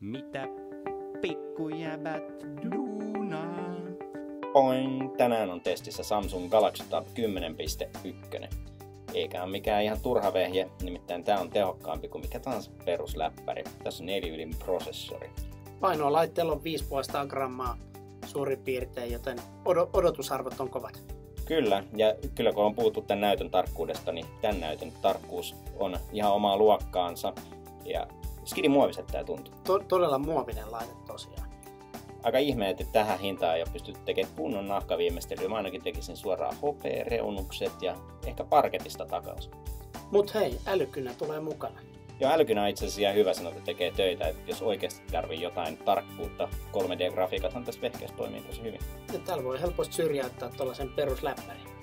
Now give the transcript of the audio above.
Mitä pikkujäbät duunaa? Poing! Tänään on testissä Samsung Galaxy Tab 10.1. Eikä ole mikään ihan turha vehje, nimittäin tää on tehokkaampi kuin mikä tahansa perusläppäri. Tässä on 4 prosessori. Painoa laitteella on 5,5 grammaa suurin piirtein, joten odotusarvot on kovat. Kyllä, ja kyllä kun on puhuttu tämän näytön tarkkuudesta, niin tämän näytön tarkkuus on ihan omaa luokkaansa. Ja skidimuoviset tää tuntuu. Todella muovinen laite tosiaan. Aika ihme, että tähän hintaan ei ole pystytty tekemään kunnon nahkaviimeistelyä. Mä ainakin tekisin suoraan hopeareunukset ja ehkä parketista takaisin. Mut hei, älykynä tulee mukana. Joo, älykynä on itse asiassa ihan hyvä sanoa, että tekee töitä. Että jos oikeasti tarvii jotain tarkkuutta, 3D-grafiikathan tässä vehkeessä toimii tosi hyvin. Ja täällä voi helposti syrjäyttää tuollaisen perusläppärin.